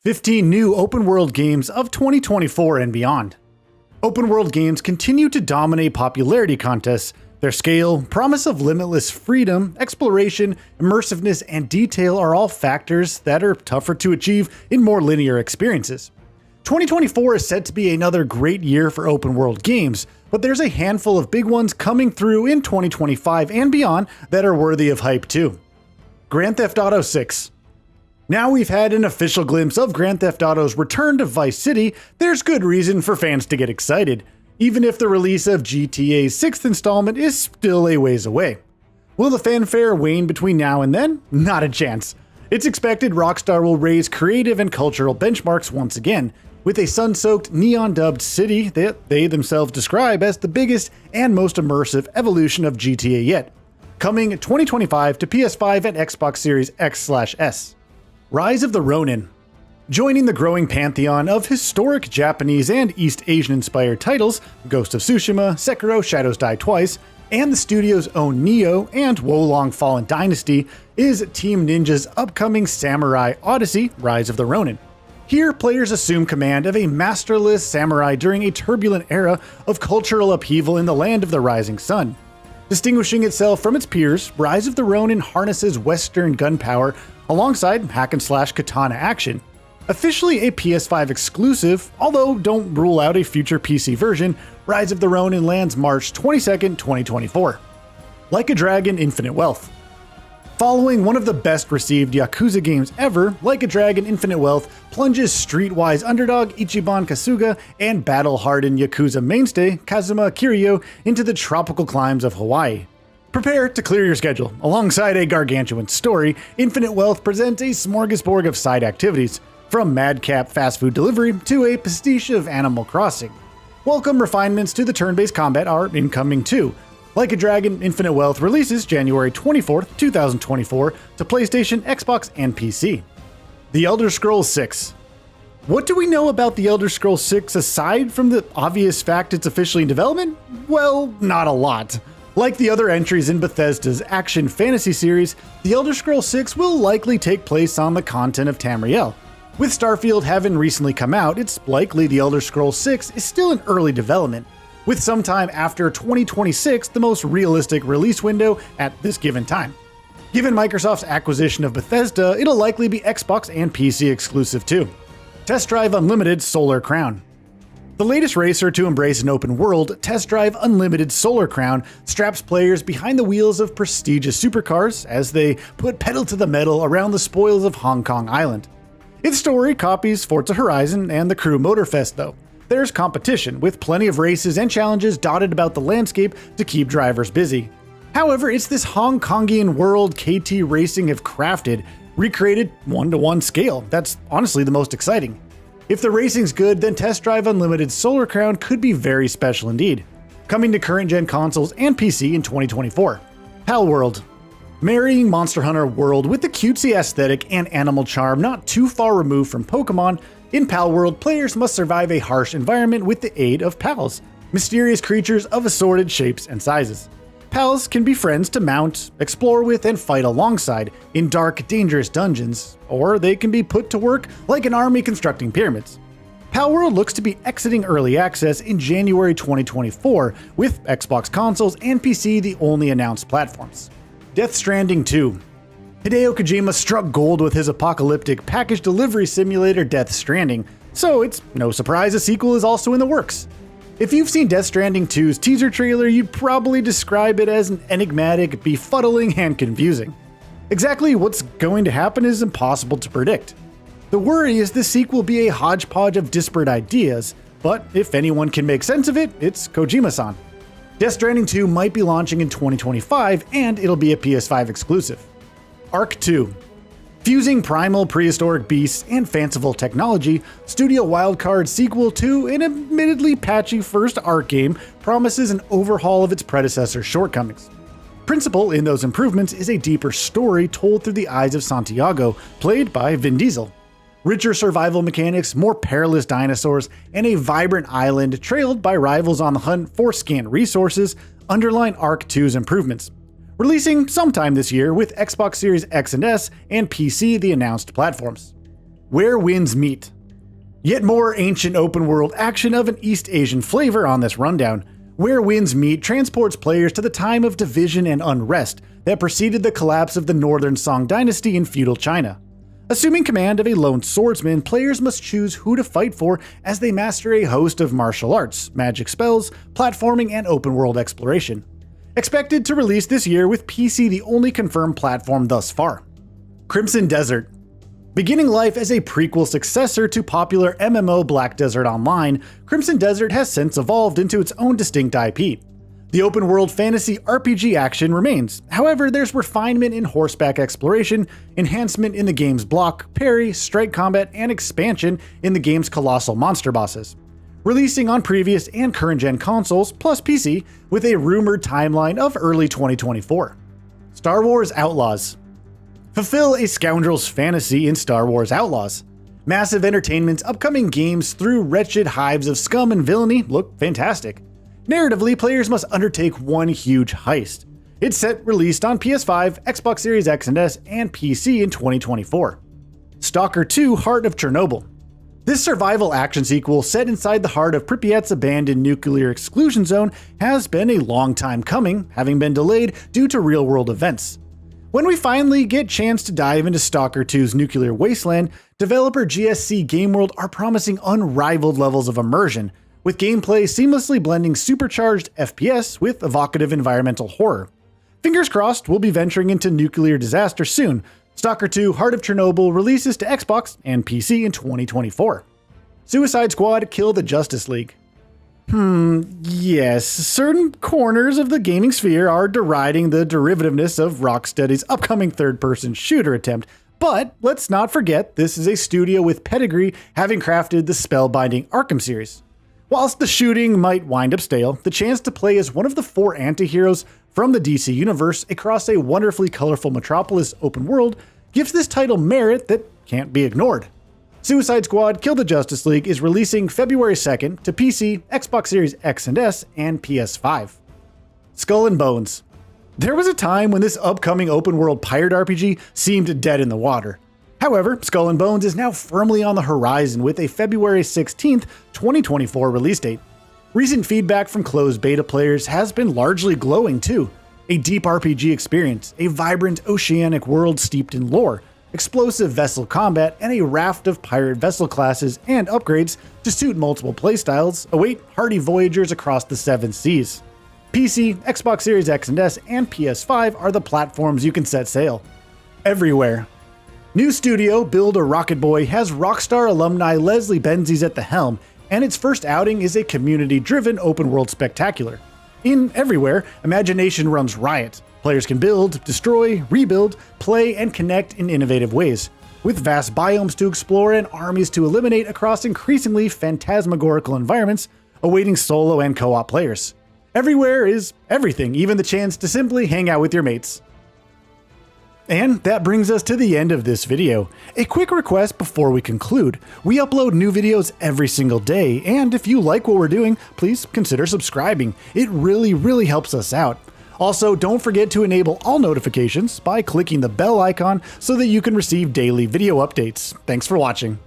15 new open-world games of 2024 and beyond. Open-world games continue to dominate popularity contests. Their scale, promise of limitless freedom, exploration, immersiveness, and detail are all factors that are tougher to achieve in more linear experiences. 2024 is set to be another great year for open-world games, but there's a handful of big ones coming through in 2025 and beyond that are worthy of hype too. Grand Theft Auto 6. Now we've had an official glimpse of Grand Theft Auto's return to Vice City, there's good reason for fans to get excited, even if the release of GTA's 6th installment is still a ways away. Will the fanfare wane between now and then? Not a chance. It's expected Rockstar will raise creative and cultural benchmarks once again, with a sun-soaked, neon-dubbed city that they themselves describe as the biggest and most immersive evolution of GTA yet, coming 2025 to PS5 and Xbox Series X/S. Rise of the Ronin. Joining the growing pantheon of historic Japanese and East Asian-inspired titles, Ghost of Tsushima, Sekiro: Shadows Die Twice, and the studio's own Nioh and Wolong Fallen Dynasty, is Team Ninja's upcoming Samurai Odyssey: Rise of the Ronin. Here, players assume command of a masterless samurai during a turbulent era of cultural upheaval in the land of the rising sun. Distinguishing itself from its peers, Rise of the Ronin harnesses Western gunpowder alongside hack-and-slash katana action. Officially a PS5 exclusive, although don't rule out a future PC version, Rise of the Ronin lands March 22nd, 2024. Like a Dragon: Infinite Wealth. Following one of the best-received Yakuza games ever, Like a Dragon: Infinite Wealth plunges streetwise underdog Ichiban Kasuga and battle-hardened Yakuza mainstay Kazuma Kiryu into the tropical climes of Hawaii. Prepare to clear your schedule. Alongside a gargantuan story, Infinite Wealth presents a smorgasbord of side activities, from madcap fast food delivery to a pastiche of Animal Crossing. Welcome refinements to the turn-based combat are incoming too. Like a Dragon: Infinite Wealth releases January 24th, 2024 to PlayStation, Xbox, and PC. The Elder Scrolls 6. What do we know about The Elder Scrolls 6 aside from the obvious fact it's officially in development? Well, not a lot. Like the other entries in Bethesda's action fantasy series, The Elder Scrolls 6 will likely take place on the continent of Tamriel. With Starfield having recently come out, it's likely The Elder Scrolls 6 is still in early development, with some time after 2026 the most realistic release window at this given time. Given Microsoft's acquisition of Bethesda, it'll likely be Xbox and PC exclusive too. Test Drive Unlimited Solar Crown. The latest racer to embrace an open world, Test Drive Unlimited Solar Crown straps players behind the wheels of prestigious supercars as they put pedal to the metal around the spoils of Hong Kong Island. Its story copies Forza Horizon and the Crew Motorfest though. There's competition, with plenty of races and challenges dotted about the landscape to keep drivers busy. However, it's this Hong Kongian world KT Racing have crafted, recreated one-to-one scale, that's honestly the most exciting. If the racing's good, then Test Drive Unlimited Solar Crown could be very special indeed. Coming to current-gen consoles and PC in 2024. Palworld. Marrying Monster Hunter World with the cutesy aesthetic and animal charm not too far removed from Pokemon, in Palworld, players must survive a harsh environment with the aid of pals, mysterious creatures of assorted shapes and sizes. Pals can be friends to mount, explore with, and fight alongside in dark, dangerous dungeons, or they can be put to work like an army constructing pyramids. Palworld looks to be exiting early access in January 2024, with Xbox consoles and PC the only announced platforms. Death Stranding 2. Hideo Kojima struck gold with his apocalyptic package delivery simulator Death Stranding, so it's no surprise a sequel is also in the works. If you've seen Death Stranding 2's teaser trailer, you'd probably describe it as enigmatic, befuddling, and confusing. Exactly what's going to happen is impossible to predict. The worry is this sequel will be a hodgepodge of disparate ideas, but if anyone can make sense of it, it's Kojima-san. Death Stranding 2 might be launching in 2025, and it'll be a PS5 exclusive. Ark 2. Fusing primal prehistoric beasts and fanciful technology, Studio Wildcard's sequel to an admittedly patchy first Ark game promises an overhaul of its predecessor's shortcomings. Principal in those improvements is a deeper story told through the eyes of Santiago, played by Vin Diesel. Richer survival mechanics, more perilous dinosaurs, and a vibrant island trailed by rivals on the hunt for scant resources underline Ark 2's improvements. Releasing sometime this year with Xbox Series X and S and PC the announced platforms. Where Winds Meet. Yet more ancient open world action of an East Asian flavor on this rundown. Where Winds Meet transports players to the time of division and unrest that preceded the collapse of the Northern Song dynasty in feudal China. Assuming command of a lone swordsman, players must choose who to fight for as they master a host of martial arts, magic spells, platforming, and open world exploration. Expected to release this year, with PC the only confirmed platform thus far. Crimson Desert. Beginning life as a prequel successor to popular MMO Black Desert Online, Crimson Desert has since evolved into its own distinct IP. The open-world fantasy RPG action remains, however there's refinement in horseback exploration, enhancement in the game's block, parry, strike combat, and expansion in the game's colossal monster bosses. Releasing on previous and current-gen consoles, plus PC, with a rumored timeline of early 2024. Star Wars Outlaws. Fulfill a scoundrel's fantasy in Star Wars Outlaws. Massive Entertainment's upcoming games through wretched hives of scum and villainy look fantastic. Narratively, players must undertake one huge heist. It's set released on PS5, Xbox Series X and S, and PC in 2024. Stalker 2: Heart of Chernobyl. This survival action sequel set inside the heart of Pripyat's abandoned nuclear exclusion zone has been a long time coming, having been delayed due to real-world events. When we finally get a chance to dive into Stalker 2's nuclear wasteland, developer GSC Game World are promising unrivaled levels of immersion, with gameplay seamlessly blending supercharged FPS with evocative environmental horror. Fingers crossed we'll be venturing into nuclear disaster soon. Stalker 2: Heart of Chernobyl releases to Xbox and PC in 2024. Suicide Squad: Kill the Justice League. Yes, certain corners of the gaming sphere are deriding the derivativeness of Rocksteady's upcoming third-person shooter attempt, but let's not forget this is a studio with pedigree, having crafted the spellbinding Arkham series. Whilst the shooting might wind up stale, the chance to play as one of the 4 anti-heroes from the DC universe across a wonderfully colorful Metropolis open world gives this title merit that can't be ignored. Suicide Squad: Kill the Justice League is releasing February 2nd to PC, Xbox Series X and S, and PS5. Skull and Bones. There was a time when this upcoming open-world pirate RPG seemed dead in the water. However, Skull and Bones is now firmly on the horizon with a February 16th, 2024 release date. Recent feedback from closed beta players has been largely glowing too. A deep RPG experience, a vibrant oceanic world steeped in lore, explosive vessel combat, and a raft of pirate vessel classes and upgrades to suit multiple playstyles await hardy voyagers across the 7 seas. PC, Xbox Series X and S, and PS5 are the platforms you can set sail. Everywhere. New studio Build a Rocket Boy has Rockstar alumni Leslie Benzies at the helm, and its first outing is a community-driven open-world spectacular. In Everywhere, imagination runs riot. Players can build, destroy, rebuild, play, and connect in innovative ways, with vast biomes to explore and armies to eliminate across increasingly phantasmagorical environments awaiting solo and co-op players. Everywhere is everything, even the chance to simply hang out with your mates. And that brings us to the end of this video. A quick request before we conclude. We upload new videos every single day, and if you like what we're doing, please consider subscribing. It really helps us out. Also, don't forget to enable all notifications by clicking the bell icon so that you can receive daily video updates. Thanks for watching.